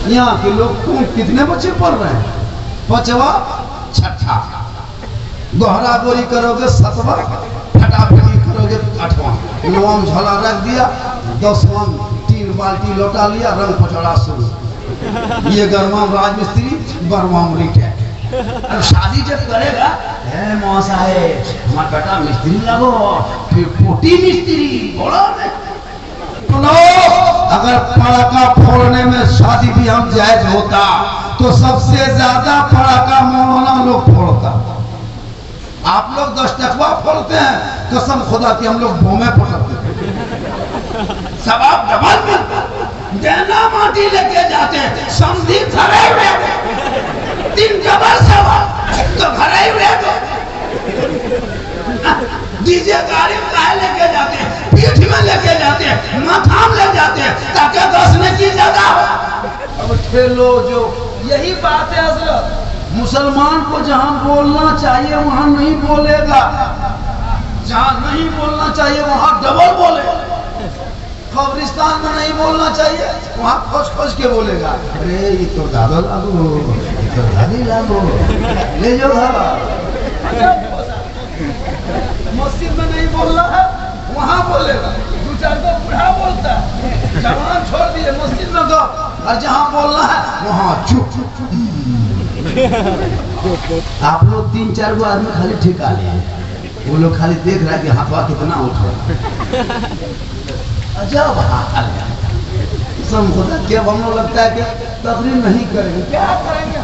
यहाँ के लोग कौन कितने बच्चे पढ़ रहे हैं? 5वां 6ठा, दोहरा गोरी करोगे 7वां, फटाफटी करोगे 8वां, 9वां झोला रख दिया, 10वां 3 बाल्टी लौटा लिया, रंग पचड़ा शुरू। ये गरमाम राजमिस्त्री, 12वां रिटायर। अब शादी जब करेगा, मौसा है हमारा बेटा मिस्त्री लगो, फिर पोटी मिस्त्री बोलो। अगर पड़ाका फोड़ने में शादी भी हम जायज होता तो सबसे ज्यादा पड़ाका मौलाना लोग फोड़ता। आप लोग 10 टकवा फोड़ते हैं, कसम खुदा की हम लोग बोमे पकड़ते हैं। सब आप डबल में देना माटी लेके जाते हैं, समझी धरे हुए 3 जबर सवा तो घरे हुए डीजे गाड़ी में काहे लेके जाते हैं, पीठ में लेके जाते हैं, माथा में ले जाते हैं ताकि घसने की जगह हो। अब ठेलो जो यही बात है हजरत, मुसलमान को जहां बोलना चाहिए वहां नहीं बोलेगा, जहां नहीं बोलना चाहिए वहां डबल बोले। कब्रिस्तान में नहीं बोलना चाहिए वहां खोज खोज के बोलेगा, अरे ये तो दादा लागू, ये तो दादी लागू, ले जाओ धारा। मस्जिद में नहीं बोलना है वहां बोलेगा, 2-4 को बुढ़ा बोलता है, जवान छोड़ दिए मस्जिद में गो, और जहां बोलना है वहां चुप। आप लोग 3-4 गो आदमी खाली ठिका लिए, वो लोग खाली देख रहा है कि हाथवा कितना उठा। अजब हाल है। जब हम लोग लगता है कि तकरीर नहीं करेंगे, क्या करेंगे?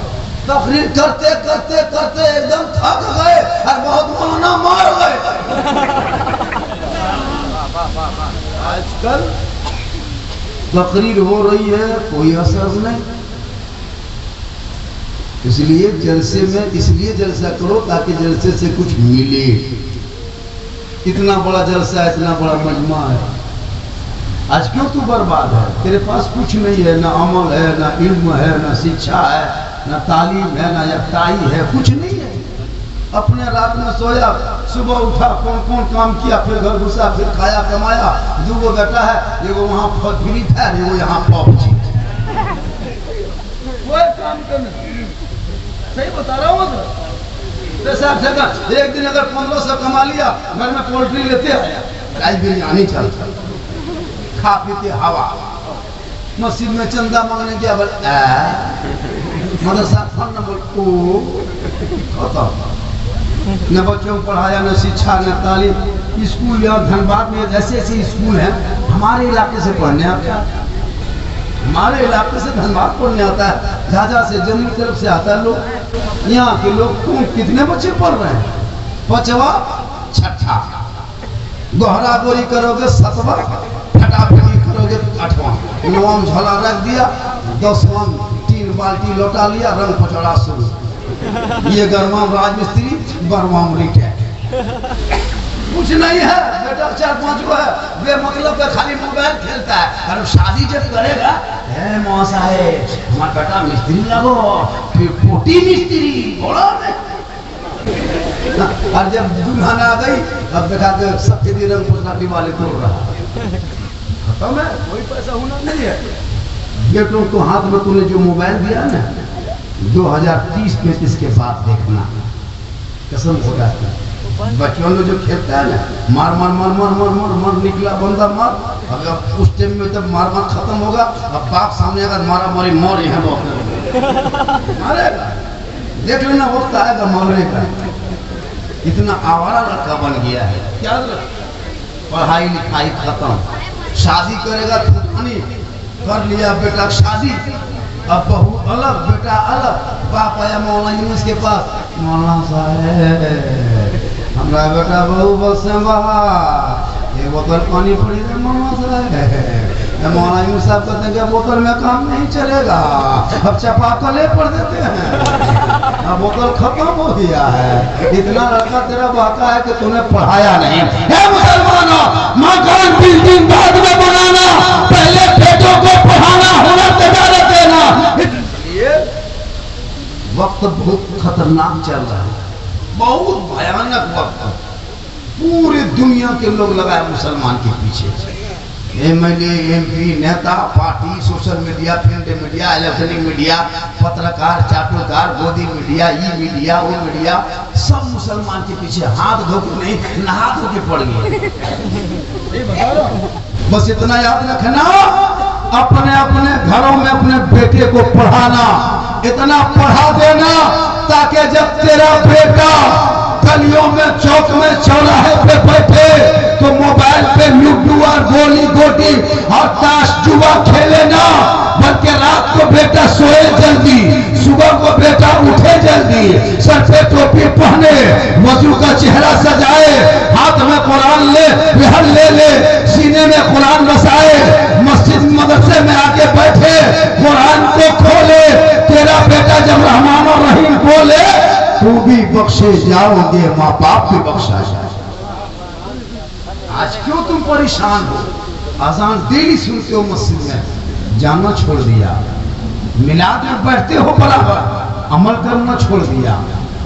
तकरीर करते करते करते एकदम थक गए और बहुत मौलाना मार गए। आजकल तकरीर हो रही है, कोई असर नहीं। इसलिए जलसे में इसलिए जलसा करो ताकि जलसे से कुछ मिले। इतना बड़ा जलसा है, इतना बड़ा मजमा है, आज क्यों तू बर्बाद है? तेरे पास कुछ नहीं है, ना अमल है, ना इल्म है, ना शिक्षा है, ना तालीम है, ना यफ्ताई है, कुछ नहीं है। अपने रात में सोया, सुबह उठा, कौन कौन काम किया, फिर घर घुसा, फिर खाया कमाया, 2 गो बेटा है, एगो वहाँ फ्री फायर, एगो यहाँ पबजी। कोई काम करना, सही बता रहा हूँ। एक दिन अगर 1500 कमा लिया, घर में पोल्ट्री लेते आया, राइस बिरयानी चलता, खा पीते हवा, मस्जिद में चंदा मांगने गया, बोल मदरसा फोन नंबर न बच्चों को पढ़ाया, न शिक्षा, न तालीम। स्कूल यहाँ धनबाद में ऐसे ऐसे स्कूल हैं, हमारे इलाके से पढ़ने आता है, हमारे इलाके से धनबाद पढ़ने आता है, झाझा से, जम्मू तरफ से आता है लोग। यहाँ के लोग कौन कितने बच्चे पढ़ रहे हैं? 5वां 6ठा, दोहरा गोरी करोगे 7वां, फटाफटी करोगे 8वां, 9वां झोला रख दिया, 10वां 3 बाल्टी लौटा लिया, रंग पचड़ा शुरू। ये गरमाम राजमिस्त्री, 12वां रिटायर। कुछ नहीं है बेटा, 4-5 को है, बेमतलब का खाली मोबाइल खेलता है। और शादी जब करेगा, मौसा है हमारा बेटा मिस्त्री लगो, फिर पोटी मिस्त्री बोलो। और जब दुल्हन आ गई, अब देखा कि सफेदी रंग पोछना वाले तोड़ रहा, खत्म है, कोई पैसा होना नहीं है। बेटों को हाथ में तूने जो मोबाइल दिया ना, 2030-35 के बाद देखना, कसम खुदा की। बच्चों लोग जो खेलता है ना, मार मार मार मार मार मार मार, निकला बंदा मार, अगर उस टाइम में जब मार मार खत्म होगा, अब बाप सामने अगर मारा मारी मोर है मारेगा, देख लेना वक्त आएगा मारने का। इतना आवारा लड़का बन गया है, क्या पढ़ाई लिखाई खत्म, शादी करेगा थुथानी, कर लिया बेटा शादी, अब बहू अलग, बेटा अलग। बाप आया मौलाना यूनुस के पास, मौलाना साहब हमारा बेटा बहू बस से बाहर, एक बोतल पानी पड़ी है मौलाना साहब। मौलाना यूनुस साहब कहते हैं कि बोतल में काम नहीं चलेगा, अब चापाकले पड़ देते हैं, अब बोतल खत्म हो गया है। इतना लड़का तेरा बहका है कि तूने पढ़ाया नहीं। हे मुसलमानों, मकान 3 दिन बाद में बनाना, पहले बेटों को पढ़ाना, हुनर तैयार देना। ये वक्त बहुत खतरनाक चल रहा है, बहुत भयानक वक्त। पूरी दुनिया के लोग लगाए मुसलमान के पीछे, एमएलए एमपी नेता party social media print media electronic media पत्रकार चाटुकार गोदी मीडिया ई मीडिया वो मीडिया सब मुसलमान के पीछे हाथ धो के नहीं नहा धो के पड़ गए। बस इतना याद रखना, अपने अपने घरों में अपने बेटे को पढ़ाना, इतना पढ़ा देना ताकि जब तेरा बेटा गलियों में चौक में चौराहे पे बैठे तो मोबाइल पे लूडो और गोली गोटी और ताश जुआ खेले ना, बल्कि रात को बेटा सोए जल्दी, सुबह को बेटा उठे जल्दी, सर पे टोपी पहने, वजू का चेहरा सजाए, हाथ में कुरान ले बिहर ले सीने में कुरान बसाए, मस्जिद मदरसे में आके बैठे कुरान को खोले। तेरा बेटा जब रहमान और रहीम बोले तू भी बख्शे जाओगे, माँ बाप भी बख्शा जाए। आज क्यों तुम परेशान हो? अजान डेली सुनते हो मस्जिद में, जाना छोड़ दिया, मिलाद में बैठते हो बराबर, अमल करना छोड़ दिया,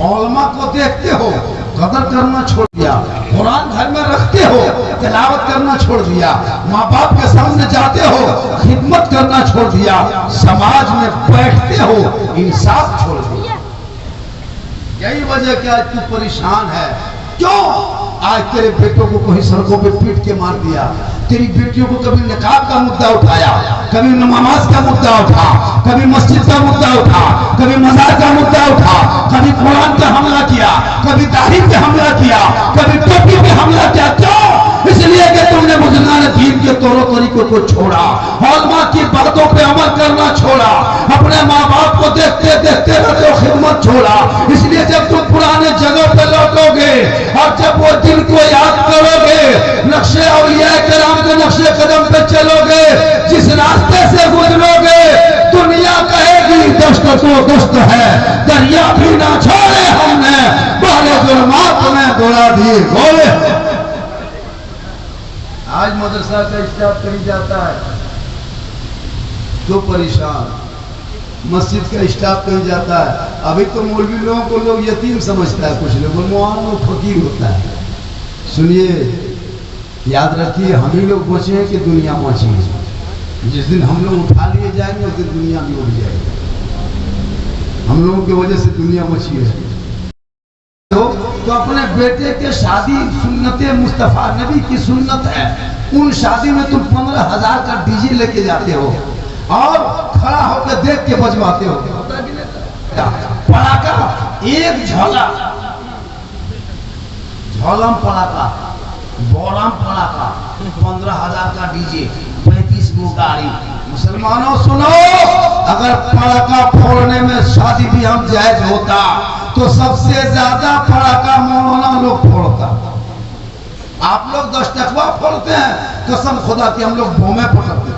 औलमा को देखते हो कदर करना छोड़ दिया, कुरान घर में रखते हो तिलावत करना छोड़ दिया, माँ बाप के सामने जाते हो खिदमत करना छोड़ दिया, समाज में बैठते हो इंसाफ छोड़ दिया। यही वजह क्या तू परेशान है? क्यों? आज तेरे बेटों को कहीं सड़कों पे पीट के मार दिया, तेरी बेटियों को कभी निकाह का मुद्दा उठाया, कभी नमाज का मुद्दा उठा, कभी मस्जिद का मुद्दा उठा, कभी मजार का मुद्दा उठा, कभी कुरान पे हमला किया, कभी दाढ़ी पे हमला किया, कभी टोपी पे हमला किया। क्यों? इसलिए कि तुमने बुजुर्गान दीन के तौर तरीकों को छोड़ा, औलमा की बातों पे अमल करना छोड़ा, अपने माँ बाप को देखते देखते रहते हो खिदमत छोड़ा। इसलिए जब तुम पुराने जगह पे लौटोगे और जब वो दिन को याद करोगे, नक्शे औलिया किराम के नक्शे कदम पे चलोगे, जिस रास्ते से गुजरोगे दुनिया कहेगी दोस्त तो दोस्त है, दरिया भी ना छोड़े हमने, बहरे जुल्मात में दौड़ा दिए गोले। आज मदरसा का स्टाफ कहीं जाता है तो परेशान, मस्जिद का स्टाफ कहीं जाता है, अभी तो मौलवी लोगों को लोग यतीम समझता है, कुछ लोग वो फकीर होता है। सुनिए, याद रखिए, हम ही लोग बचे हैं कि दुनिया बची है। जिस दिन हम लोग उठा लिए जाएंगे उस दिन दुनिया भी उठ जाएगी। हम लोगों की वजह से दुनिया बची है। तो अपने बेटे के शादी सुन्नते मुस्तफा नबी की सुन्नत है, उन शादी में तुम 15,000 का डीजे लेके जाते हो और खड़ा होकर देख के बजवाते हो। पड़ाका एक झोला, झोलम पड़ाका, बोरम पड़ाका, 15,000 का डीजे, 35 गो गाड़ी। मुसलमानों सुनो, अगर पड़ाका फोड़ने में शादी भी हम जायज होता तो सबसे ज्यादा पड़ाका मौलाना लोग फोड़ता। आप लोग 10 टकवा फोड़ते हैं, कसम खुदा की हम लोग बोमे पकड़ते हैं।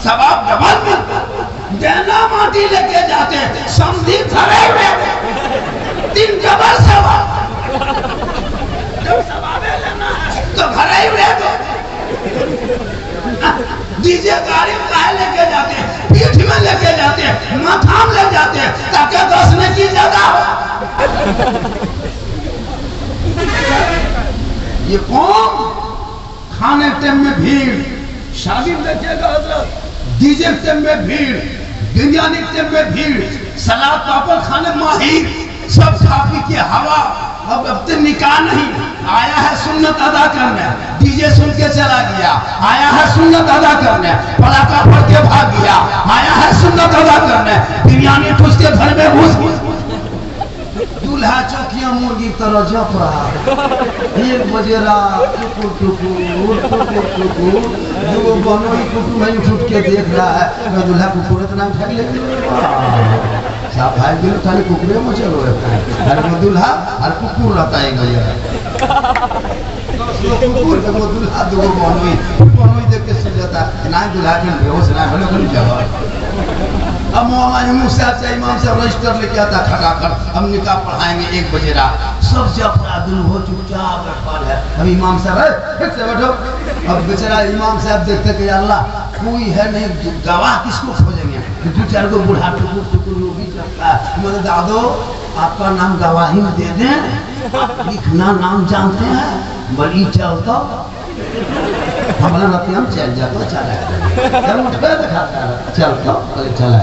सवाब डबल में देना, माटी लेके जाते हैं, समझी खड़े हुए 3 डबल सवाब। जब सवाबे लेना है तो खड़े हुए डीजे गाड़ी काहे लेके जाते हैं, पीठ में लेके जाते हैं, माथा में ले जाते हैं ताकि 10 ने की जगह हो। ये कौन? खाने टाइम में भीड़, शादी देखिएगा हजरत, डीजे टाइम में भीड़, बिरयानी टाइम में भीड़, सलाद पापड़ खाने माहिर, सब खा पी के हवा। अब तो निकाह नहीं, आया है सुन्नत अदा करने, डीजे सुन के चला गया, आया है सुन्नत अदा करने, पटाखा फोड़ के भाग गया, आया है सुन्नत अदा करने, बिरयानी ठूस के घर में घुस, दूल्हा चौकिया मुर्गी तरह जप रहा है। 1 बजे रात टुकुर टुकुर टुकुर टुकुर, जो बनोई कुकुर नहीं उठ के देख रहा है, दूल्हा कुकुर इतना फेंक लेते साहब भाई दिन खाली कुकुरे में चलो रहता है, अरे वो दूल्हा और कुकुर रहता है कुकुर तो वो दूल्हा दो बनोई देख के सो जाता है ना, दूल्हा के बेहोश ना होने को नहीं जगह। अब मौलाना इमाम साहब रजिस्टर लेके आता खड़ा कर, हम निकाह पढ़ाएंगे 1 बजे रात, सब जब दिन हो चुपचाप बैठा है। अब इमाम साहब ठीक से बैठो, अब बेचारा इमाम साहब देखते कि अल्लाह कोई है नहीं, गवाह किसको खोजेंगे, 2-4 गो बूढ़ा टुकुर टुकुर भी चलता है। मैंने दादो आपका नाम गवाही में दे दें, आप लिखना नाम जानते हैं, बड़ी चलता हमारा रतिया हम चल जाता चला जब उठ कर दिखाता चल तो चला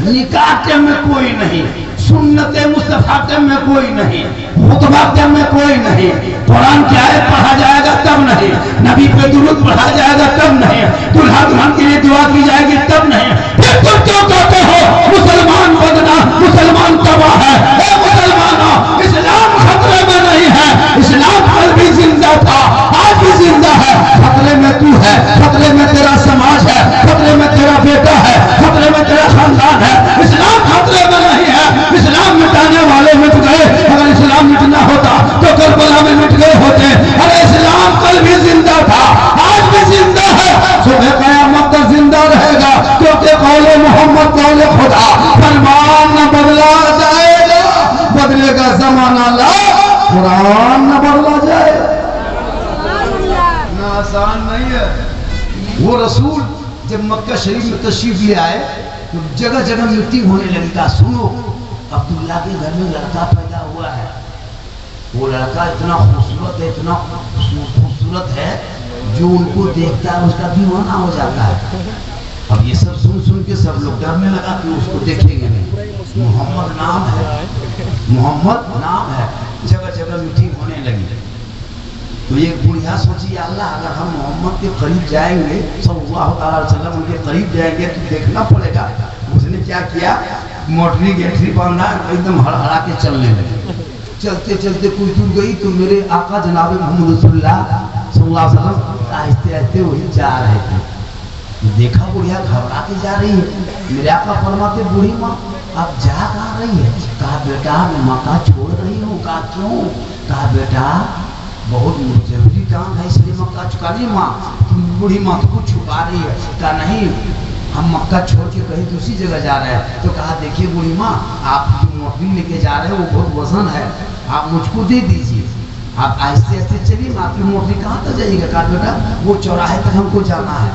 निकाह के में कोई नहीं, सुन्नते मुस्तफा के में कोई नहीं, खुतबा के में कोई नहीं, कुरान की आयत पढ़ा जाएगा तब नहीं, नबी पे दुरूद पढ़ा जाएगा तब नहीं, दुल्हा दुल्हन के लिए दुआ की जाएगी तब नहीं। फिर तुम क्यों कहते हो मुसलमान बदना, मुसलमान तबाह है? मुसलमानों, इस्लाम खतरे में नहीं है, इस्लाम कल भी जिंदा था, आज भी जिंदा है। खतरे में तू है, खतरे में तेरा समाज है, खतरे में तेरा बेटा है, खतरे में तेरा खानदान है। इस्लाम खतरे में नहीं है, इस्लाम मिटाने वाले मिट गए। अगर इस्लाम मिटना होता तो करबला में मिट गए होते। अरे इस्लाम कल भी जिंदा था, आज भी जिंदा है, सुबह क़यामत तक जिंदा रहेगा, क्योंकि कौले मोहम्मद कौले खुदा, फरमान न बदला जाएगा, बदलेगा जमाना ला, कुरान न बदला जाएगा। ना आसान नहीं है। वो रसूल जब मक्का शरीफ में तशरीफ ले आए तो जगह जगह मीटिंग होने लगी। कहा सुनो, अब्दुल्ला के घर में लड़का पैदा हुआ है, वो लड़का इतना खूबसूरत है, इतना खूबसूरत है, जो उनको देखता है उसका दीवाना हो जाता है। अब ये सब सुन सुन के सब लोग डरने लगा कि उसको देखेंगे नहीं। मोहम्मद नाम है, मोहम्मद नाम है। जगह जगह मीटिंग होने लगी। तो ये बुढ़िया सोची, अल्लाह अगर हम मोहम्मद के करीब जाएंगे, सल्लल्लाहु अलैहि वसल्लम उनके करीब जाएंगे तो देखना पड़ेगा। उसने क्या किया, मोटरी गेटरी बांधा, एकदम हड़हड़ा के चलने लगे। चलते चलते कुछ दूर गई तो मेरे आका जनाब मोहम्मद सल्लल्लाहु अलैहि वसल्लम आहिस्ते आहिस्ते वही जा रहे थे। देखा बुढ़िया घबरा के जा रही है। मेरे आका फरमाते, बूढ़ी माँ आप जा कहाँ रही है? कहा बेटा मैं मक्का छोड़ रही हूँ। कहा क्यों? कहा बेटा बहुत जरूरी काम है इसलिए मक्का चुका रही। माँ बूढ़ी माँ को छुपा रही है। कहा नहीं, हम मक्का छोड़ के कहीं दूसरी जगह जा रहे हैं। तो कहा देखिए बूढ़ी माँ, आप जो मोटरी लेके जा रहे हैं वो बहुत वजन है, आप मुझको दे दीजिए, आप आहिस्ते आहिस्ते चलिए, आपकी मोटरी कहाँ तक जाइएगा? कहा बेटा वो चौराहे तक हमको जाना है।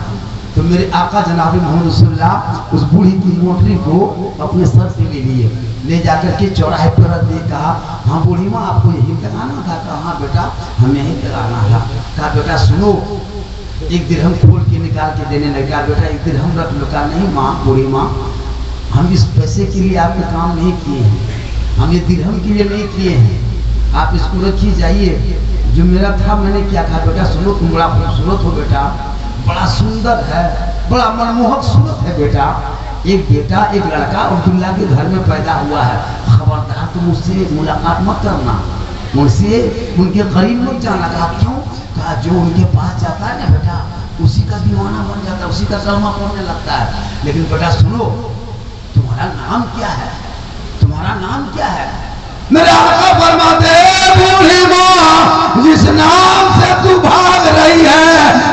तो मेरे आका जनाब मोहम्मद रसूलुल्लाह उस बूढ़ी की मोटरी को अपने सर से ले लिए, ले जाकर के चौराहे पर रख दिए। कहा हाँ बूढ़ी माँ आपको यही लगाना था? कहा हाँ बेटा हमें यही लगाना था। कहा बेटा सुनो, एक दिरहम खोल के निकाल के देने लगे। कहा बेटा एक दिरहम रख लो। कहा नहीं माँ, बूढ़ी माँ हम इस पैसे के लिए आपके काम नहीं किए हैं, हम ये दिरहम के लिए नहीं किए हैं, आप इसको रखिए जाइए, जो मेरा था मैंने क्या। कहा बेटा सुनो, तुम बड़ा खूबसूरत हो बेटा, बड़ा सुंदर है, बड़ा मनमोहक सूरत है बेटा। एक बेटा एक लड़का अब्दुल्ला के घर में पैदा हुआ है, खबरदार तुम उससे मुलाकात मत करना, मुझसे उनके करीब मत जाना। कहा क्यों? कहा जो उनके पास जाता है ना बेटा उसी का दीवाना बन जाता है, उसी का कलमा पढ़ने लगता है। लेकिन बेटा सुनो, तुम्हारा नाम क्या है? तुम्हारा नाम क्या है? मेरा आका फरमाते, बूढ़ी माँ जिस नाम से तू भाग रही है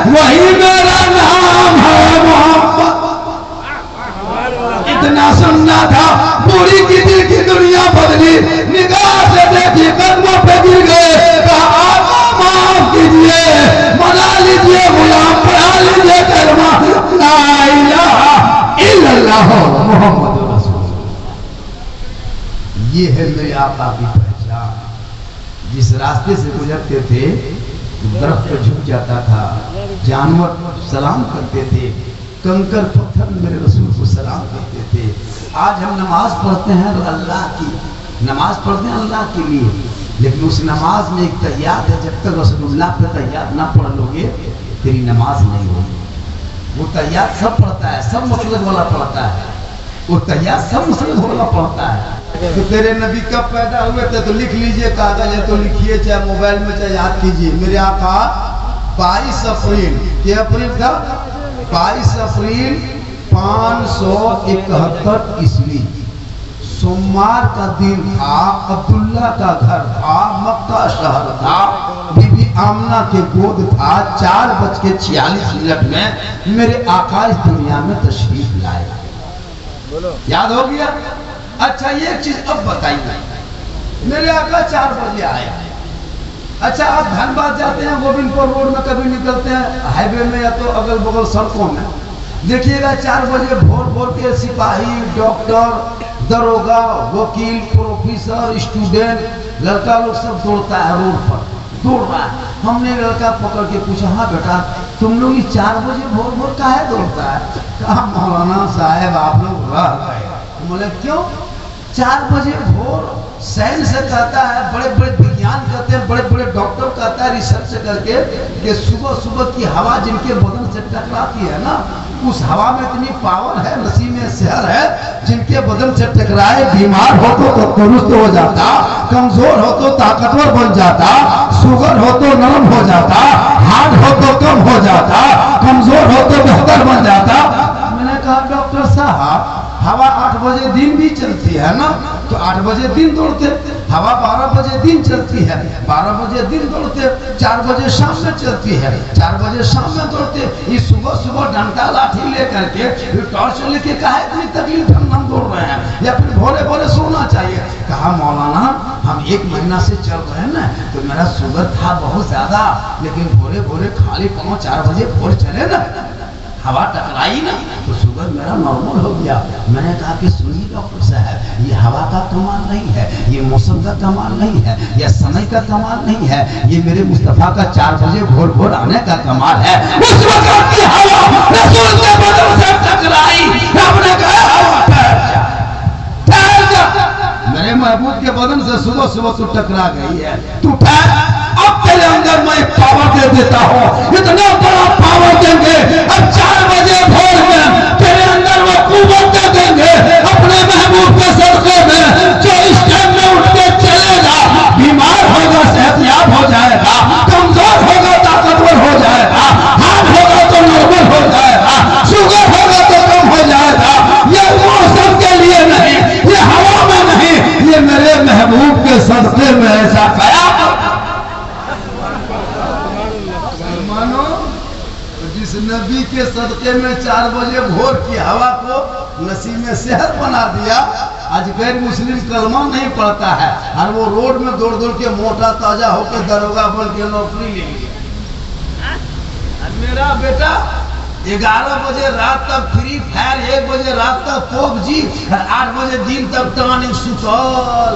वही मेरा नाम है मोहम्मद। इतना सुनना था, पूरी की दिल की दुनिया बदली, निगाह से देखी, कदमों पे गिर गए। कहा माफ कीजिए, मना लीजिए, गुलाम पढ़ा लीजिए कलमा ला इलाहा इल्लल्लाह मुहम्मद रसूलुल्लाह। ये है मेरे आका की पहचान। जिस रास्ते से गुजरते थे दरख्त पर झुक जाता था, जानवर सलाम करते थे, कंकर पत्थर मेरे रसूल को सलाम करते थे। आज हम नमाज पढ़ते हैं तो अल्लाह की नमाज पढ़ते हैं अल्लाह के लिए, लेकिन उस नमाज में एक तहियात है, जब तक रसूलुल्लाह पे तहियात ना पढ़ लोगे तेरी नमाज नहीं होगी। वो तहियात सब पढ़ता है, सब मसलक वाला पढ़ता है, वो तहियात सब मसलक वाला पढ़ता है। तो तेरे नबी कब पैदा हुए थे? तो लिख लीजिए, कागज है तो लिखिए, चाहे मोबाइल में चाहे याद कीजिए। मेरे आका 22 अप्रैल, क्या अप्रैल था? 22 अप्रैल 571 ईस्वी सोमवार का दिन था, अब्दुल्ला का घर था, मक्का शहर था, बीबी आमना के गोद था। 4:46 में मेरे आका इस दुनिया में तशरीफ लाए। याद हो गया? अच्छा एक चीज अब बताइए, मेरे आका 4 बजे आए। अच्छा आप धनबाद जाते हैं, गोविंदपुर रोड में कभी निकलते हैं हाईवे में या तो अगल बगल सड़कों में, देखिएगा 4 बजे भोर के सिपाही, डॉक्टर, दरोगा, वकील, प्रोफेसर, स्टूडेंट, लड़का लोग सब दौड़ता है रोड पर। दौड़ रहा है। हमने लड़का पकड़ के पूछा, हाँ बेटा तुम लोग 4 बजे भोर भोर काहे दौड़ता है? कहा मौलाना साहब आप लोग रह गए। बोले क्यों? 4 बजे भोर साइंस से कहता है, बड़े बड़े विज्ञान कहते हैं, बड़े बड़े डॉक्टर कहता है रिसर्च करके कि सुबह सुबह की हवा जिनके बदन से टकराती है ना, उस हवा में इतनी पावर है, नसीब में शहर है, जिनके बदन से टकराए बीमार हो तो तंदुरुस्त हो जाता, कमजोर हो तो ताकतवर बन जाता, शुगर हो तो नरम हो जाता, हार्ट हो तो कम हो जाता, कमजोर हो तो बेहतर बन जाता। मैंने कहा डॉक्टर साहब हवा 8 बजे दिन भी चलती है ना, तो 8 बजे दिन दौड़ते, हवा 12 बजे दिन चलती है, 12 बजे दिन दौड़ते, 4 बजे शाम में चलती है, 4 बजे शाम में दौड़ते। ये सुबह सुबह डंडा लाठी लेकर के टॉर्च लेके काहे इतनी तकलीफ हम दौड़ रहे हैं, या फिर भोरे भोरे सोना चाहिए? कहा मौलाना हम 1 महीना से चल रहे हैं ना, तो मेरा शुगर था बहुत ज्यादा, लेकिन भोरे भोरे खाली पाँव 4 बजे भोर चले ना, हवा टकराई ना, तो शुगर मेरा नॉर्मल हो गया। मैंने कहा कि सुनिए डॉक्टर साहब, ये हवा का कमाल नहीं है, ये मौसम का कमाल नहीं है, यह समय का कमाल नहीं है, ये मेरे मुस्तफा का 4 बजे भोर भोर आने का कमाल है। उस वक्त की हवा रसूल के बदन से टकराई, आपने कहा हवा ठहर जा, ठहर जा। मेरे महबूब के बदन से सुबह सुबह तू टकरा गई है, तू ठहर, अब तेरे अंदर मैं एक पावर दे देता हूँ, इतना बड़ा पावर देंगे, अब 4 बजे भोर में तेरे अंदर वो कुव्वत दे देंगे अपने महबूब के सदके में, जो इस टाइम में उठ के चलेगा, बीमार होगा सेहतयाब हो जाएगा, कमजोर होगा ताकतवर हो जाएगा, हार्ट होगा तो नॉर्मल हो जाएगा, शुगर होगा तो कम हो जाएगा। ये मौसम के लिए नहीं, ये हवा में नहीं, ये मेरे महबूब के सदके में ऐसा कया। जिस नबी के सदके में 4 बजे भोर की हवा को नसीब में सेहत बना दिया, आज गैर मुस्लिम कलमा नहीं पढ़ता है और वो रोड में दौड़ दौड़ के मोटा ताजा होकर दरोगा बन के नौकरी ले लिया। मेरा बेटा 11 बजे रात तक फ्री फायर, 1 बजे रात तक PUBG, 8 बजे दिन तक टानी सुतल,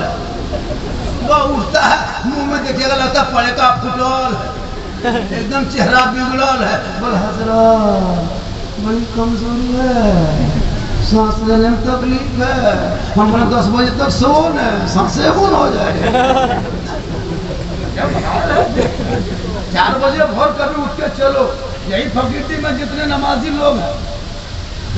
सुबह उठता है मुंह में देखिएगा लगता पड़े का फुटल, एकदम चेहरा बिगड़ल है। बोल हजरत बड़ी कमजोरी है, सांस लेने में तकलीफ है, हमारा 10 बजे तक सोन है, सांसें बंद हो जाए। 4 बजे भोर कभी उठ के चलो, यही फकीरती में जितने नमाजी लोग हैं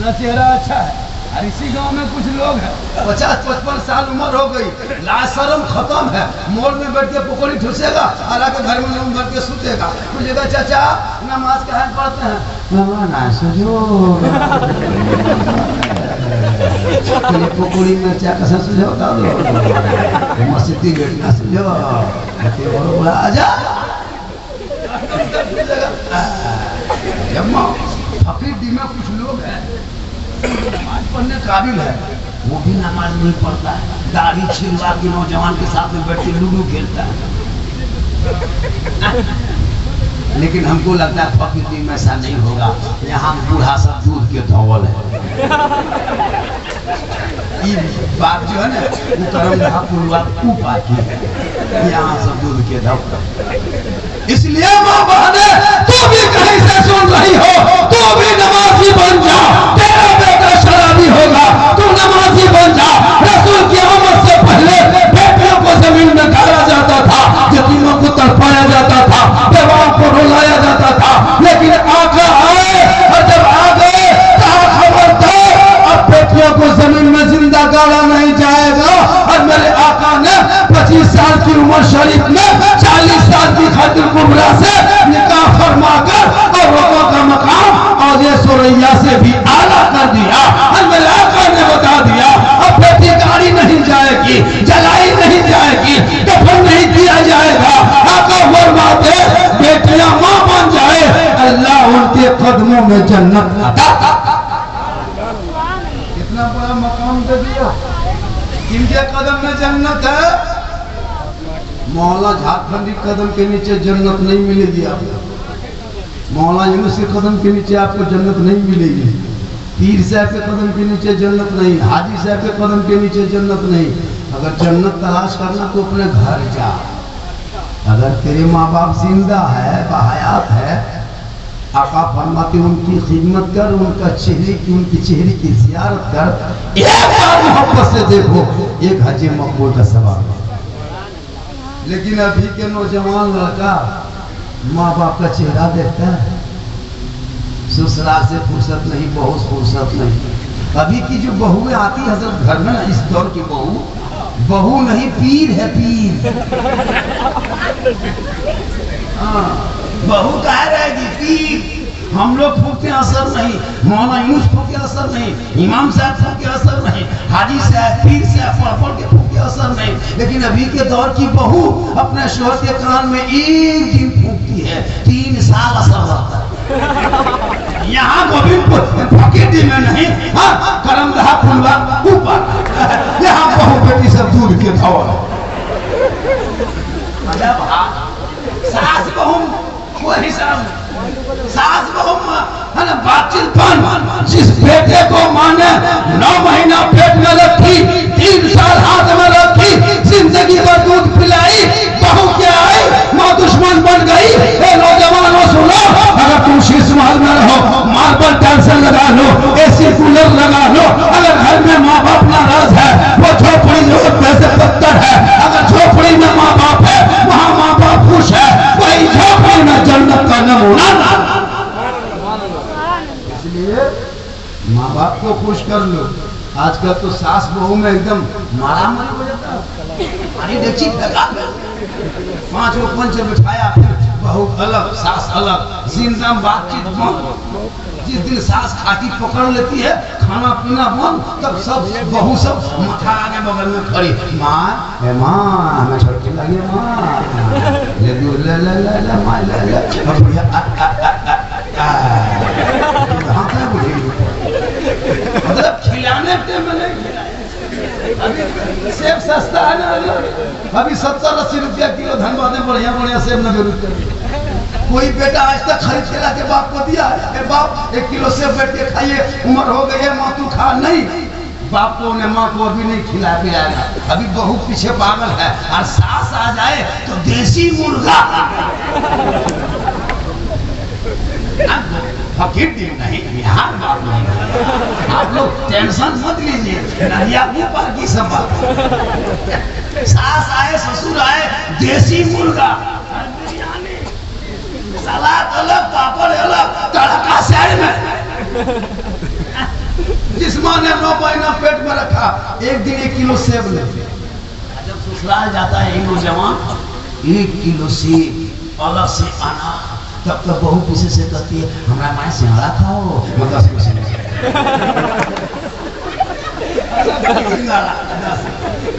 ना, चेहरा अच्छा है, और इसी गांव में कुछ लोग हैं 50-55 साल उम्र हो गई, लाज शर्म खत्म है, मोड़ में बैठ के पकौड़ी ठुसेगा और आके घर में लोग भर के सुतेगा। पूछेगा चाचा नमाज कहाँ पढ़ते हैं? पकौड़ी में क्या कैसे सुझाता दो, मस्जिद गेट में सुझाओ, आजा फकीर दी में कुछ लोग हैं नमाज पढ़ने काबिल है, वो भी नमाज नहीं पढ़ता है, दाढ़ी छिलवा के नौजवान के साथ में बैठ के लूडो खेलता है। लेकिन हमको लगता है फकीर में ऐसा नहीं होगा, यहाँ बूढ़ा सब दूध के धौल है। ये बात जो है ना वो करम यहाँ सब दूध के धौल। इसलिए माँ बहने तू भी कहीं से सुन रही हो, तू भी नमाजी बन जा, तेरा बेटा शराबी होगा, तू नमाजी बन जा। रसूल की आमद से पहले बेटियों को जमीन में गाड़ा जाता था, यतीमों को तड़पाया जाता था, बेवाओं को रुलाया जाता था, लेकिन आका आए और जब आ गए कहा खबरदार अब बेटियों को जमीन में जिंदा गाड़ा नहीं जाएगा। और मेरे आका ने 25 साल की उम्र शरीफ में 40 साल की खातिर कुबरा से निकाह फरमाकर और रोकों का मकाम और ये सुरैया से भी आला कर दिया। और मेरे आका ने बता दिया अब बेटी गाड़ी नहीं जाएगी, जलाई नहीं जाएगी, दफन नहीं किया जाएगा। आका फरमाते बेटियां मां बन जाए, अल्लाह उनके कदमों में जन्नत अता। कितना बड़ा मकाम दे दिया, इनके कदम में जन्नत है। मौला झारखंडी कदम के नीचे जन्नत नहीं मिलेगी आपको, मौला यूनुस के कदम के नीचे आपको जन्नत नहीं मिलेगी, पीर साहब के कदम के नीचे जन्नत नहीं, हाजी साहब के कदम के नीचे जन्नत नहीं। अगर जन्नत तलाश करना तो अपने घर जा, अगर तेरे माँ बाप जिंदा है, बाहयात है, आका फरमाते उनकी खिदमत कर, उनकी चेहरे की जियारत कर, एक बार मोहब्बत से देखो, एक हज मकबूल का सवाब है। लेकिन अभी के नौजवान लड़का माँ बाप का चेहरा देखता है, ससुराल से फुर्सत नहीं, बहू से फुर्सत नहीं। अभी की जो बहुएं आती है हजरत घर में, इस दौर की बहू नहीं पीर है, पीर। हाँ, बहू कह रहेगी पीर। हम लोग फूके असर नहीं, मौलाना यूनुस फूके असर नहीं, इमाम साहब फूके असर नहीं, हाजी साहब, पीर साहब पढ़ के फूके असर नहीं। लेकिन अभी के दौर की बहू अपने शोहर के कान में एक दिन फूकती है, 3 साल असर रहता है। यहाँ गोविंदपुर फकीरी में नहीं, हाँ करमदहा फुलवा ऊपर, यहाँ बहू बेटी सब दूध के धौल। सास बहू वही सब, सास बहू है ना बातचीत बन। जिस बेटे को माँ ने 9 महीना पेट में रखी, 3 साल हाथ में रखी, जिंदगी भर दूध पिलाई, बहू क्या आई, माँ दुश्मन बन गई। नौजवानों सुनो, अगर तुम शीश महल में रहो, मार्बल टाइल्स लगा लो, एसी कूलर लगा लो, अगर घर में माँ बाप नाराज है, वो झोपड़ी वैसे पत्थर है। अगर झोपड़ी में माँ बाप है, वहाँ माँ बाप खुश है, वही झोपड़ी में जन्नत का नमूना। इसलिए माँ बाप को खुश कर लो। आजकल तो सास बहू में एकदम मारामारी हो जाता है। अरे देखी 5 लोग पंच बिठाया, बहू अलग, सास अलग, जिंदा बातचीत बंद। जिस दिन सास खाती पकड़ लेती है, खाना पीना बंद, तब सब बहू सब माथा आगे बगल में खड़ी, माँ हमें छोड़ के लगे, माँ ले दूर ले ले ले ले माँ ले ले, और भैया मतलब खिलाने पे मैंने सेब सस्ता है ना, अभी 70-80 रुपया किलो धनबाद में बढ़िया बढ़िया सेब 90 रुपया। कोई बेटा आज तक खरीद के लाके बाप को दिया, बाप 1 किलो सेब बैठ के खाइए, उम्र हो गई है, माँ तू खा, नहीं। बाप को ने माँ को अभी नहीं खिला के आएगा, अभी बहू पीछे पागल है। और सास आ जाए तो देसी मुर्गा, फकीर दिन नहीं, बिहार बात नहीं। आप लोग टेंशन मत लीजिए, नदिया ऊपर की सब बात। सास आए, ससुर आए, देसी मुर्गा, सलाद अलग, पापड़ अलग, तड़का साइड में। जिस माँ ने 9 महीना पेट में रखा, एक दिन 1 किलो सेब ले। जब ससुराल जाता है एक नौजवान, 1 किलो सेब अलग से आना, तब तक बहू पीछे से कहती है, हमारा माँ सिंघाड़ा खाओ, मतलब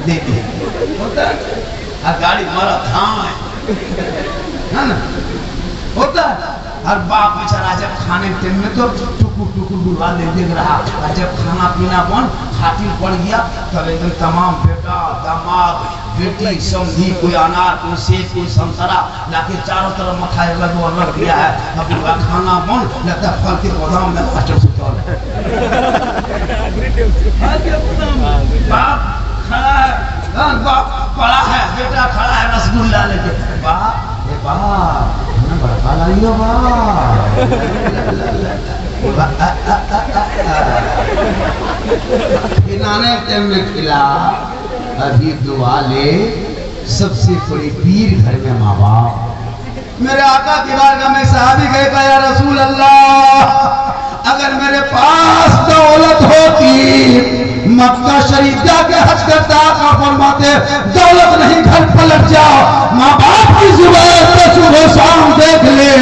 देती होता है। गाड़ी मारा थाम है ना, होता है। और बाप बेचारा जब खाने टाइम में तो टुकुर टुकुर बुला देख रहा, और जब खाना पीना बंद, खातिर पड़ गया, तब एकदम तमाम बेटा, दामाद, बेटी, समधी, कोई अनार, कोई सेब, कोई संतरा लाके चारों तरफ मथा अलग दिया है। अब खाना बंद, लगता है फल के गोदाम में मास्टर सुतल। बाप खड़ा है, बाप पड़ा है, बेटा खड़ा है रसगुल्ला लेके, बाप बड़ा लाइयो खिलाने टाइम में खिला, अभी दुआ ले, सबसे बड़ी पीर घर में माँ बाप। मेरे आका की बारगाह में सहाबी गए, कहा या रसूल अल्लाह, अगर मेरे पास दौलत होती, मक्का शरीफ जाके हज करता, फरमाते दौलत नहीं घर पलट जाओ, माँ बाप की जुबान पे सुबह शाम देख ले,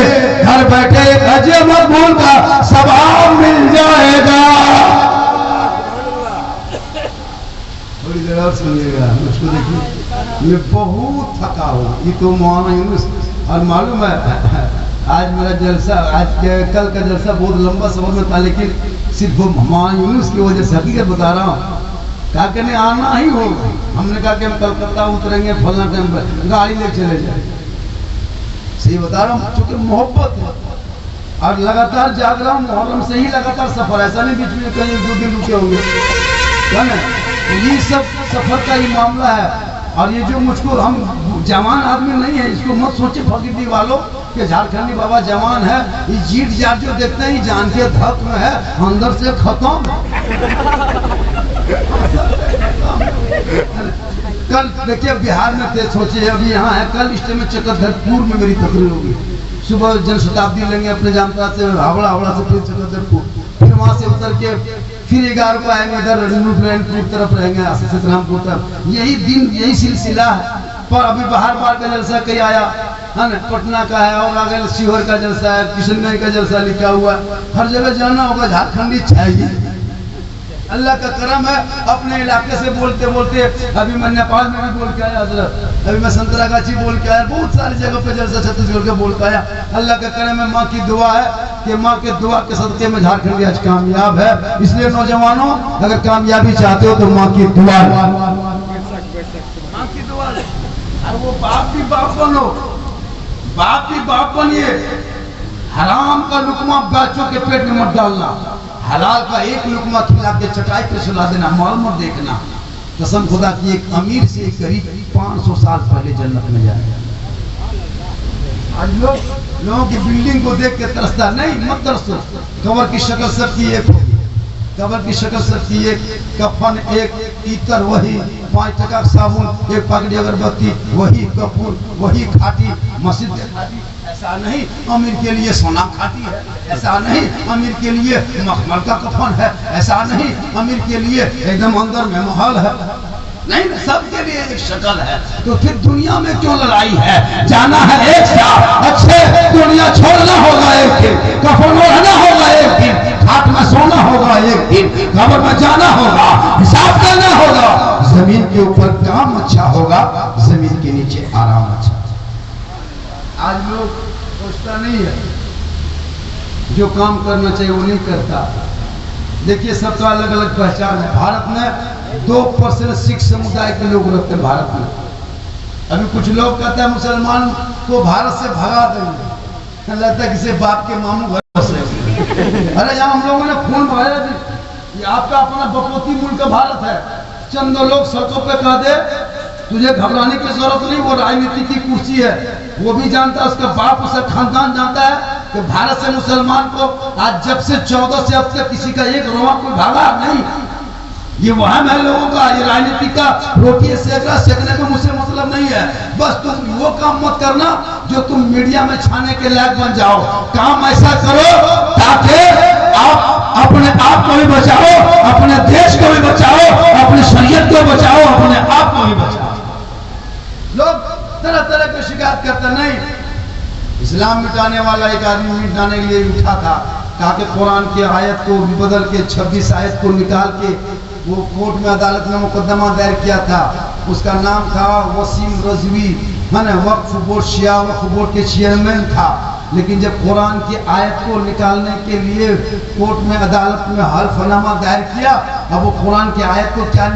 घर बैठे एक हज मकबूल का सवाब मिल जाएगा। थोड़ी देर और सुनिएगा, मुझको देखिए, मैं बहुत थका हूँ। ये तो मौलाना यूनुस, और मालूम है आज मेरा जलसा, कल का जलसा बहुत लंबा सफर में था, लेकिन सिर्फ वो मौलाना यूनुस की वजह से हकीकत बता रहा हूँ। कहा कहने आना ही होगा, हमने कहा कि हम कलकत्ता उतरेंगे फलना टाइम पर, गाड़ी ले चले जाए। सही बता रहा हूँ, चूंकि मोहब्बत है और लगातार जाग रहा हूँ, मुहर्रम से ही लगातार सफर, ऐसा नहीं बीच में कहीं 2 दिन रुके होंगे, है ना। तो ये सब सफर का ही मामला है। और ये जो मुझको हम जवान आदमी नहीं है, इसको मत सोचे फकीरी वालों कि झारखंडी बाबा जवान है। ये जीट जाट जो देखते हैं जान के धक में है, अंदर से खत्म। कल देखिए बिहार में थे, सोचिए अभी यहाँ है, कल स्टेशन में चक्रधरपुर में मेरी तकरीर होगी। सुबह जनशताब्दी लेंगे अपने जामता से, हावड़ा हावड़ा से फिर चक्रधरपुर, फिर वहां से उतर के फिर 11 को आएंगे इधर न्यूजीलैंड तरफ रहेंगे, सीतारामपुर तरफ। यही दिन यही सिलसिला है। पर अभी बाहर बाहर का जलसा कहीं आया है ना, पटना का है और आगे शिवहर का जलसा है, किशनगंज का जलसा लिखा हुआ है। हर जगह जाना होगा, झारखंडी चाहिए। अल्लाह का करम है, अपने इलाके से बोलते बोलते अभी मैं नेपाल में भी बोल के आया हजरत, अभी मैं संतरागाछी बोल के आया, बहुत सारी जगह पे जलसा छत्तीसगढ़ के बोल के आया। अल्लाह का करम है, माँ की दुआ है कि माँ के दुआ के सदके में झारखंड आज कामयाब है। इसलिए नौजवानों अगर कामयाबी चाहते हो तो माँ की दुआ, माँ की दुआ। और वो बाप भी बाप बनो, बाप भी बाप बनिए। हराम का लुकमा बच्चों के पेट में मत डालना, हलाल का एक लुकमा खिला के चटाई पे सुला देना, मौल मत देखना। कसम खुदा की, एक अमीर से एक गरीब 500 साल पहले जन्नत में जाए। आज लोगों की बिल्डिंग को देख के तरसता नहीं, मत तरसो। कब्र की शक्ल सबकी एक होगी, कब्र की शक्ल सबकी एक, कफन एक, इतर वही, 5 टका साबुन, एक पगड़ी अगरबत्ती वही, कपूर वही, खाटी मस्जिद खाटी। ऐसा नहीं अमीर के लिए सोना खाटी है, ऐसा नहीं अमीर के लिए मखमल का कफन है, ऐसा नहीं अमीर के लिए एकदम अंदर में महल है। नहीं, सबके लिए एक शक्ल है। तो फिर दुनिया में क्यों लड़ाई है? जाना है एक साथ अच्छे, दुनिया छोड़ना होगा एक दिन, कफन ओढ़ना होगा एक दिन, खाट में सोना होगा एक दिन, कब्र में जाना होगा, हिसाब देना होगा। जमीन के ऊपर काम अच्छा होगा, जमीन के नीचे आराम अच्छा। आज लोग सोचता नहीं है, जो काम करना चाहिए वो नहीं करता। देखिए सबका अलग अलग पहचान है। भारत में 2% सिख समुदाय के लोग रहते हैं भारत में। अभी कुछ लोग कहते हैं मुसलमान को भारत से भगा देंगे, लगता है किसी बाप के मामू घर बस रहे। अरे यहाँ हम लोगों ने खून बहाया, ये आपका अपना बपोती मुल्क भारत है। चंद लोग सड़कों पे कह दे तुझे घबराने की जरूरत नहीं, वो राजनीति की कुर्सी है, वो भी जानता है, उसका बाप उसका खानदान जानता है कि भारत से मुसलमान को आज जब से 14 से अब तक किसी का एक रोआ कोई भागा नहीं। ये वहम है लोगों का, ये राजनीति का रोटी सेकने का मुझसे मतलब नहीं है। बस तुम वो काम मत करना जो तुम मीडिया में छाने के लायक बन जाओ। काम ऐसा करो ताकि आप अपने आप को भी बचाओ, अपने देश को भी बचाओ, अपनी शरीयत को बचाओ, अपने आप को भी बचाओ। लोग तरह तरह की शिकायत करते नहीं। इस्लाम मिटाने वाला एक आदमी मिटाने के लिए उठा था, कहा कि कुरान की आयत को बदल के 26 आयत को निकाल के वो कोर्ट में अदालत में मुकदमा दायर किया था। उसका नाम था वसीम रजवी, मैंने वक्फ बोर्ड शिया वक्फ बोर्ड के चेयरमैन था। लेकिन जब कुरान की आयत को निकालने के लिए कोर्ट में अदालत में हल्फनामा दायर किया, अब वो कुरान की आयत को क्या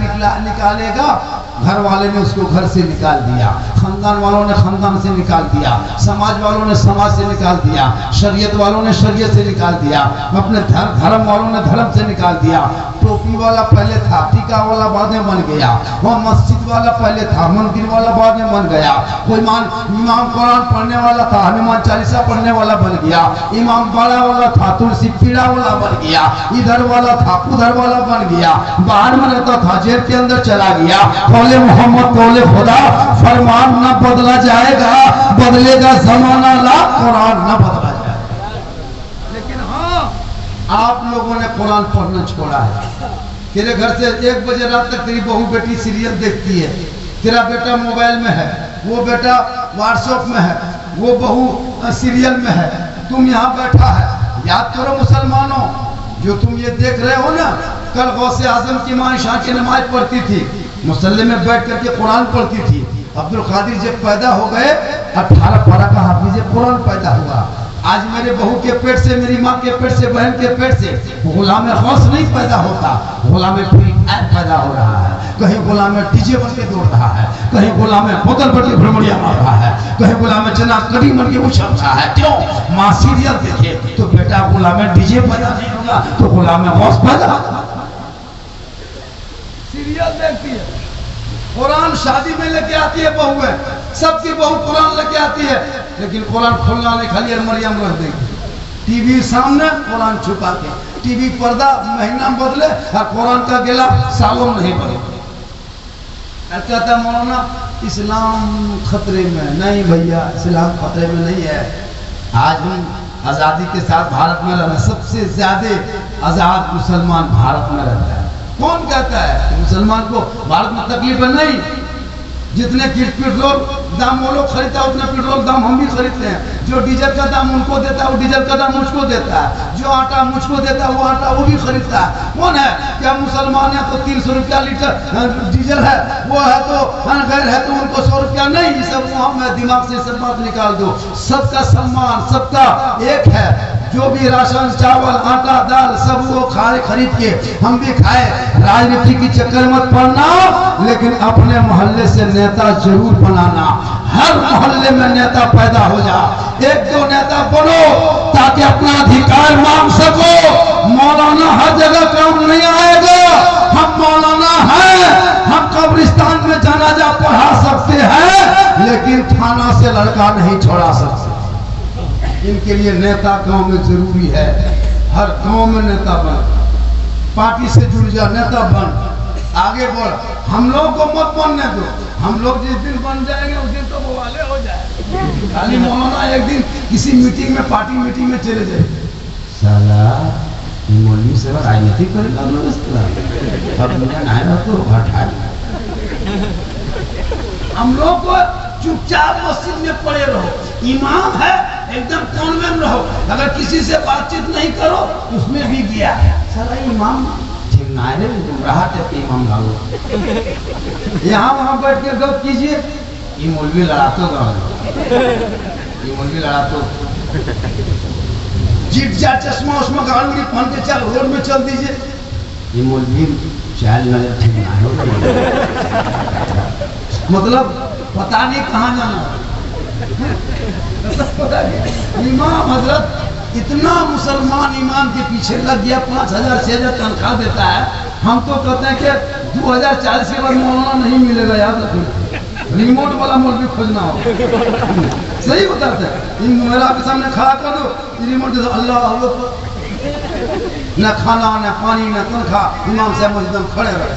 निकालेगा? घर वाले ने उसको घर से निकाल दिया, खानदान वालों ने खानदान से निकाल दिया, समाज वालों ने समाज से निकाल दिया, शरीयत वालों ने शरीयत से निकाल दिया, अपने धर्म वालों ने धर्म से निकाल दिया। टोपी वाला पहले था, टीका वाला बाद में बन गया, वह मस्जिद वाला पहले था, मंदिर वाला बाद में बन गया। कोई इमाम कुरान पढ़ने वाला था, हनुमान चालीसा पढ़ने वाला बन गया, इमाम बाड़ा वाला था, तुलसी पीड़ा वाला बन गया, इधर वाला था उधर वाला बन गया, बाहर में रहता था जेल के अंदर चला गया। कौले मोहम्मद कौले खुदा, फरमान न बदला जाएगा, बदलेगा जमाना ला, कुरान न बदला जाएगा। लेकिन हाँ, आप लोगों ने कुरान पढ़ना छोड़ा है। तेरे घर से 1 बजे रात तक तेरी बहू बेटी सीरियल देखती है, तेरा बेटा मोबाइल में है, वो बेटा व्हाट्सएप में है, वो बहू सीरियल में है, तुम यहाँ बैठा है। याद करो मुसलमानों, जो तुम ये देख रहे हो ना, कल गौसे आजम की माँ ईशा की नमाज पढ़ती थी, मुसल्ले में बैठ करके कुरान पढ़ती थी। अब्दुल कादिर जब पैदा हो गए 18 पारा का हाफिज कुरान पैदा हुआ। आज मेरे बहू के पेट से, मेरी माँ के पेट से, बहन के पेट से गुलाम गौस नहीं पैदा होता, गुलाम पैदा हो रहा है। कहीं गुलाम डीजे बन के दौड़ रहा है, कहीं गुलाम बोतल बन के भ्रमणिया मार रहा है, कहीं गुलाम चना कड़ी बन के उछल रहा है। क्यों? माँ सीरियल देखे तो बेटा गुलाम डीजे पैदा नहीं होगा तो गुलाम गौस पैदा होगा। सीरियल देखती है, कुरान शादी में लेके आती है बहुएं, सबकी बहू कुरान लेके आती है, लेकिन कुरान खोलना नहीं, खाली मरियम रख देगी। टीवी सामने, कुरान छुपा के, टीवी पर्दा महीना में बदले और कुरान का गेला सालों नहीं बदले। कहता मौलाना इस्लाम खतरे में नहीं। भैया इस्लाम खतरे में नहीं है। आज हम आज़ादी के साथ भारत में रह रहे, सबसे ज्यादा आज़ाद मुसलमान भारत में रहता है। कौन कहता है कि मुसलमान को भारत में तकलीफ है? नहीं। जितने पेट्रोल दाम वो लोग खरीदता है, उतना पेट्रोल दाम हम भी खरीदते हैं। जो डीजल का दाम उनको देता है, वो डीजल का दाम मुझको देता है। जो आटा मुझको देता है, वो आटा वो भी खरीदता है। कौन है? क्या मुसलमान है तो 300 रुपया लीटर डीजल है, वो है तो गैर है तो उनको 100 रुपया नहीं। ये सब मैं दिमाग से सब बात निकाल दो। सबका सम्मान सबका एक है। जो भी राशन चावल आटा दाल सब वो खाए, खरीद के हम भी खाए। राजनीति की चक्कर मत पड़ना, लेकिन अपने मोहल्ले से नेता जरूर बनाना। हर मोहल्ले में नेता पैदा हो जा, एक दो नेता बनो ताकि अपना अधिकार मांग सको। मौलाना हर जगह काम नहीं आएगा। हम मौलाना हैं, हम कब्रिस्तान में जनाजा पढ़ा सकते हैं, लेकिन थाना से लड़का नहीं छोड़ा सकते। इनके लिए नेता गांव में जरूरी है। हर गांव में नेता बन, पार्टी से जुड़ जा, नेता बन, आगे बढ़। हम लोग को मत बनने दो। हम लोग जिस दिन बन जाएंगे उस दिन तो वो वाले हो जाए। खाली मौलाना एक दिन किसी मीटिंग में, पार्टी मीटिंग में चले जाए, साला मौलवी से राजनीति करेगा तो हटा। हम लोग को चुपचाप मस्जिद में पड़े रहो। इमाम है एकदम कॉन्वेंट में रहो। अगर किसी से बातचीत नहीं करो उसमें भी गया साला इमाम यहाँ वहां बैठ के गप कीजिए। ये मौलवी लड़ातो ये मौलवी लड़ातो जीट जा चश्मा उस्मा गाड़ में पहन के चल रोड में चल दीजिए। ये मौलवी चाल नजर ठीक ना हो, मतलब पता नहीं कहाँ जाना। इमाम हजरत इतना मुसलमान इमाम के पीछे लग गया, 5,000 6,000 तनख्वाह देता है। हम तो कहते हैं कि 2040 के बाद मौलाना नहीं मिलेगा। याद रखो, रिमोट वाला मौलवी खोजना हो। सही बताते हैं। मेरा आपके सामने खड़ा कर दो, रिमोट दे दो, अल्लाह न खाना न पानी न तनख्वाह, इमाम साहब एकदम खड़े रहे।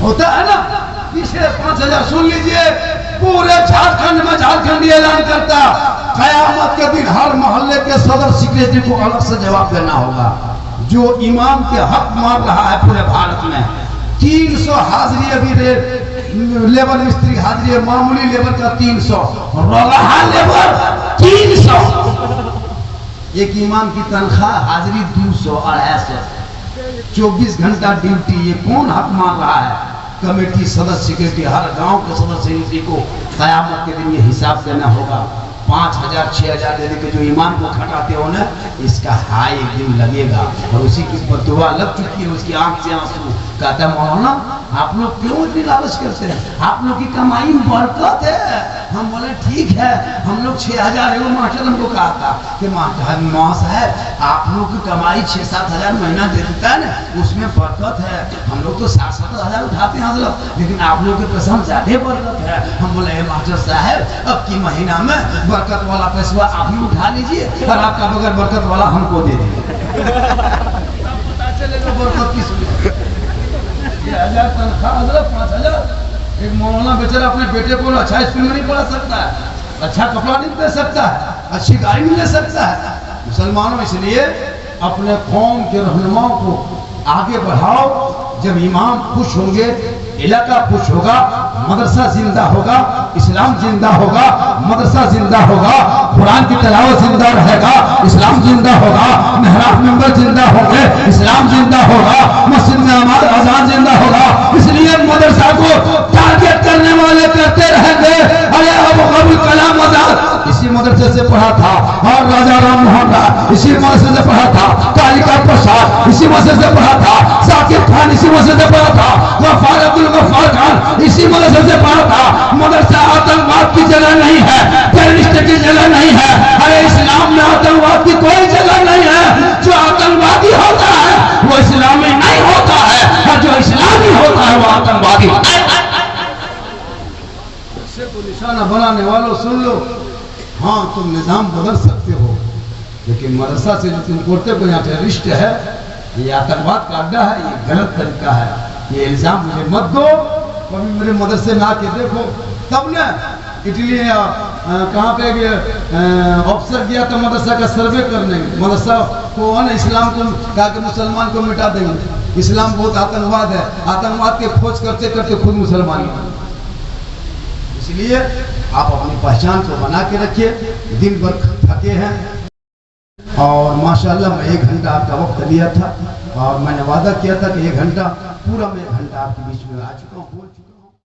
होता है ना पीछे 5,000। सुन लीजिए, पूरे झारखंड में झारखंडी ऐलान करता, कयामत के दिन हर मोहल्ले के सदर सेक्रेटरी को अलग से जवाब देना होगा। जो इमाम के हक मार रहा है पूरे भारत में। 300 हाजिरी अभी लेबर मिस्त्री हाजिरी है, मामूली लेबर का 300, रोलाहा लेबर 300। एक इमाम की तनख्वाह हाजिरी 200 250, 24 घंटा ड्यूटी। ये कौन हक मार रहा है? कमेटी सदस्य सेक्रेटरी, हर गांव के सदस्य सेक्रेटरी को कयामत के दिन ये हिसाब देना होगा। 5,000 6,000 दे के जो ईमान को खटाते हो ना, इसका हाय एक दिन लगेगा। और उसी की बदुआ लग चुकी है, उसकी आंख से आंसू। कहता मौलाना आप लोग क्यों इतनी लालच करते हैं? आप लोग की कमाई में बरकत है। हम बोले ठीक है। हम लोग 6,000 एगो मास्टर हमको कहा था कि माँ साहब आप लोग की कमाई 6-7 हज़ार महीना दे देता है ना, उसमें बरकत है। हम लोग तो 7-7 हज़ार उठाते हैं हजरत, लेकिन आप लोग के कसम ज्यादा बरकत है। हम बोले मास्टर साहब अब की महीना में बरकत वाला पैसा आप ही उठा लीजिए और आपका बगैर बरकत वाला हमको दे दीजिए। पता चलेगा बरकत किस 6,000 तनख्वाह हजरत 5,000। एक मौलाना बेचारा अपने बेटे को अच्छा स्कूल में नहीं पढ़ा सकता है, अच्छा कपड़ा नहीं दे सकता है, अच्छी गाड़ी नहीं ले सकता है। मुसलमानों इसलिए अपने कौम के रहनुमाओं को आगे बढ़ाओ। जब इमाम खुश होंगे, इलाका खुश होगा, मदरसा जिंदा होगा, इस्लाम जिंदा होगा, मदरसा जिंदा होगा, कुरान की तिलावत जिंदा रहेगा, इस्लाम जिंदा होगा, मेहराब मेंबर जिंदा होंगे, इस्लाम जिंदा होगा, मस्जिद में हमारा अजान जिंदा होगा। इसलिए मदरसा को टारगेट करने वाले करते रहेंगे। अरे अबुल कलाम आजाद इसी मदरसे से पढ़ा था, और राजा राम मोहन राय इसी मदरसे से पढ़ा था, कालिका प्रसाद इसी मदरसे से पढ़ा था, साकिब खान इसी मदरसे से पढ़ा था, गफ्फार खान इसी मदरसे से पढ़ा था। मदरसा आतंकवाद की जगह नहीं है, टेररिस्ट की जगह नहीं है। अरे इस्लाम में आतंकवाद की कोई जगह नहीं है। जो आतंकवादी होता है वो इस्लामी नहीं होता है, और जो इस्लामी होता है वो आतंकवादी होता है। खाना बनाने वालों सुन लो, हाँ तुम निज़ाम बदल सकते हो, लेकिन मदरसा से जो तुम बोलते हो यहाँ टेररिस्ट है, ये आतंकवाद का अड्डा है, ये गलत तरीका है, ये इल्ज़ाम मुझे मत दो। कभी मेरे मदरसे में आके देखो, तब ना इटली कहाँ पे ऑफिसर गया था मदरसा का सर्वे करने, मदरसा को इस्लाम को कहा कि मुसलमान को मिटा देंगे, इस्लाम बहुत आतंकवाद है, आतंकवाद के खोज करते करते खुद मुसलमान बने। इसलिए आप अपनी पहचान को बना के रखिए। दिन भर थके हैं और माशाल्लाह मैं 1 घंटा आपका वक्त लिया था और मैंने वादा किया था कि 1 घंटा पूरा मैं 1 घंटा आपके बीच में आ चुका हूँ, बोल चुका हूँ।